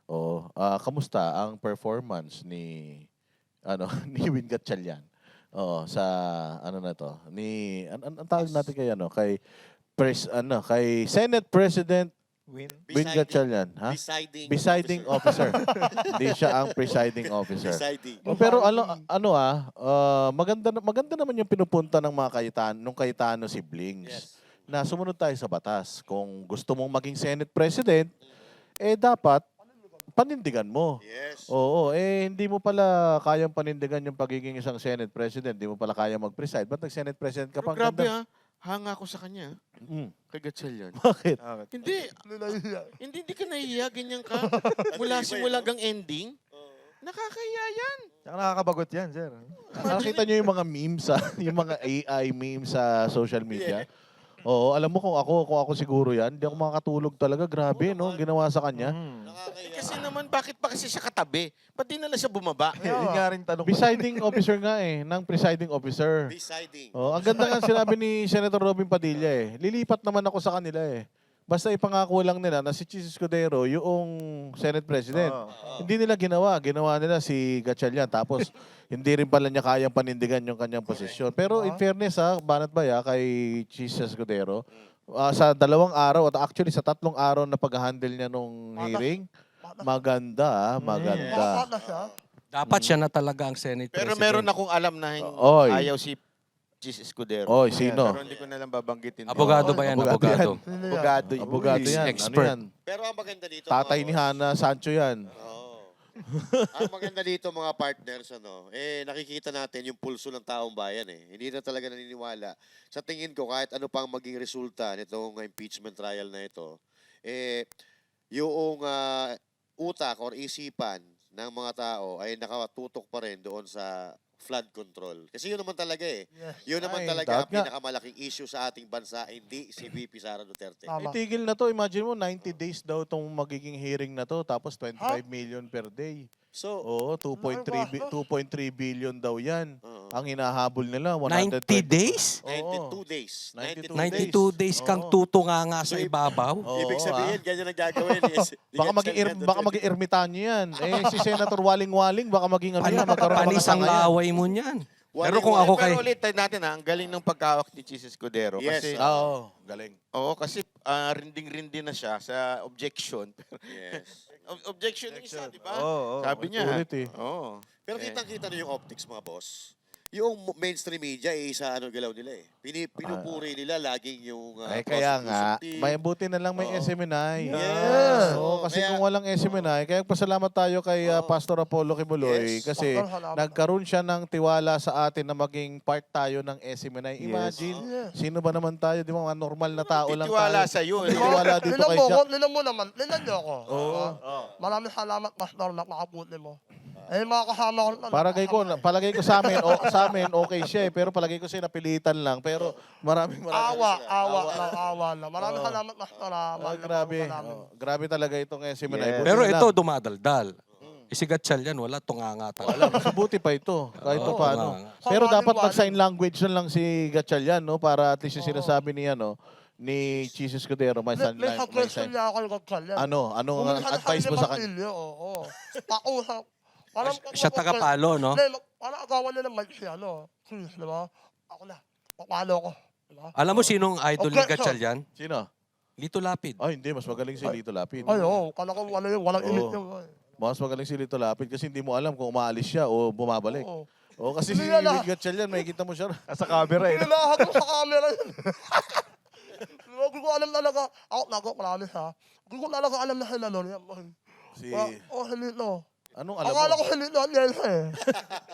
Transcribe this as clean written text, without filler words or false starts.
Oo. Kamusta ang performance ni ano ni Win Gatchalian? Oo, sa ano na 'to, ang tawag natin kay ano, kay Senate President Win. Win Presiding. Gatchalian, ha? Presiding Presiding officer. Hindi siya ang presiding officer. Presiding. Pero maganda naman yung pinupunta ng mga nung Cayetano siblings. Yes. Na sumunod tayo sa batas. Kung gusto mong maging Senate President, dapat panindigan mo. Yes. Oo, hindi mo pala kayang panindigan yung pagiging isang Senate President. Hindi mo pala kaya mag-preside. Ba't nag-Senate President ka Pero pa? Ang grabe ganda. hanga ako sa kanya. Mm. Kay Gatchalian. Bakit? Hindi ka nahihiya, ganyan ka. Mula simula hanggang ending. Nakakahiya yan. Tsaka nakakabagot yan, sir. Nakita niyo yung mga memes yung mga AI memes sa social media? Oo, alam mo kung ako siguro yan, hindi ako makakatulog talaga. Grabe, no? Ginawa sa kanya. Nakakahiya. Kasi naman, bakit pa kasi siya katabi? Ba't di na lang siya bumaba? Yun nga rin tanong ko. Presiding officer nga ng presiding officer. Presiding. Oh, ang ganda nga sinabi ni Senator Robin Padilla Lilipat naman ako sa kanila Basta ipangako lang nila na si Chis Escudero yung Senate President. Hindi nila ginawa. Ginawa nila si Gatchalian. Tapos, hindi rin pala niya kayang panindigan yung kanyang posisyon. Pero in fairness Banat Baya, kay Chis Escudero, sa 2 araw, at actually sa 3 araw na pag-handle niya nung hearing, maganda. Maganda. Dapat siya na talaga ang Senate Pero President. meron akong alam na Oy. ayaw si Chis Escudero. Oy, sino? Pero hindi ko na lang babanggitin. Abogado ba yan? Abogado Abogado. Abogado. yun. Abogado yan. Expert. Ano yan? Pero ang maganda dito, Tatay mga ni boss, Hana Sancho yan. Oo. Ang maganda dito mga partners, nakikita natin yung pulso ng taong bayan Hindi na talaga naniniwala. Sa tingin ko, kahit ano pang maging resulta nitong impeachment trial na ito, yung utak or isipan ng mga tao ay nakatutok pa rin doon sa flood control. Kasi yun naman talaga Yun naman Ay, talaga ang dapat nga. pinakamalaking issue sa ating bansa, hindi si VP Sara Duterte. Tigil na to. Imagine mo, 90 days daw itong magiging hearing na to. Tapos 25 million per day. So, Oo, 2.3 billion daw yan. Ang hinahabol nila, 90 120. days? 92 days. 92 days kang Oo. tutunganga sa So, ibabaw? Oo, Ibig sabihin, ganyan ang gagawin. Baka maging ermitanyo yan. Si Senator Waling-Waling, baka maging ano yan. magkaroon ng mga Panis ang sanga yan. laway mo niyan. Pero kung ako kay... Pero ulit natin ang galing ng pagkawak ni Chis Escudero. Yes. Kasi, Oo, galing. kasi rinding-rindi na siya sa objection. Yes. Objection yung isa, di ba? Oo. Sabi niya. Ulit Oo. Pero kitang-kita na yung optics, mga boss. Yung mainstream media, isa galaw nila Pinupuri nila laging yung Kaya nga, prosecution team. may buti na lang may Oo. SMNI. Yes. Oo, kasi Kaya- kung walang SMNI, kaya pasalamat tayo kay Pastor Apollo Kibuloy Yes. kasi nagkaroon siya ng tiwala sa atin na maging part tayo ng SMNI. Imagine, sino ba naman tayo, di ba, mga normal na tao lang Titiwala tayo. sa iyo. Titiwala dito kay Jack. Linan mo naman. Linan niyo ako. Oo. Maraming salamat, Pastor, na nakaputi mo. Mga kasama ko. Palagay ko sa amin, okay siya pero palagay ko siya napilitan lang. Pero maraming Awa lang. Maraming salamat, Pastor. grabe. Grabe talaga itong SMNI. Buti Pero na ito, lang. dumadaldal. Si Gatchalian, wala, tunganga talaga. Mas mabuti pa ito, kahit Oo, pa paano. nga. Pero Sa dapat waling-waling. mag-sign language na lang si Gatchalian, no? Para at least yung sinasabi ni Chis Escudero, may sign May language. suggestion niya ako ng Gatchalian. Ano ang advice mo sa kanya? Oo. Pakusap. Parang Siya tagapalo, no? Hindi, parang agawan nila Mike siya, Chris, di ba? Ako na. Papalo ko. Di ba? Alam mo sinong idol ni Okay, so- Gatchalian? Sino? Lito Lapid. Ay, hindi. Mas magaling si Lito Lapid. Ay, oo. Kala ko walang Oo. init yung... Mas magaling si Lito Lapid kasi hindi mo alam kung umaalis siya o bumabalik. Oo. O kasi si Hindi yan, Gatchalian, makikita mo siya. Sa camera Hindi nila ako sa camera yun. Hindi ko alam talaga. Ako, marami ha. Hindi ko talaga alam na sila nun. Si... Hilito. Anong alam Akala mo? ko hilito ang Nelsa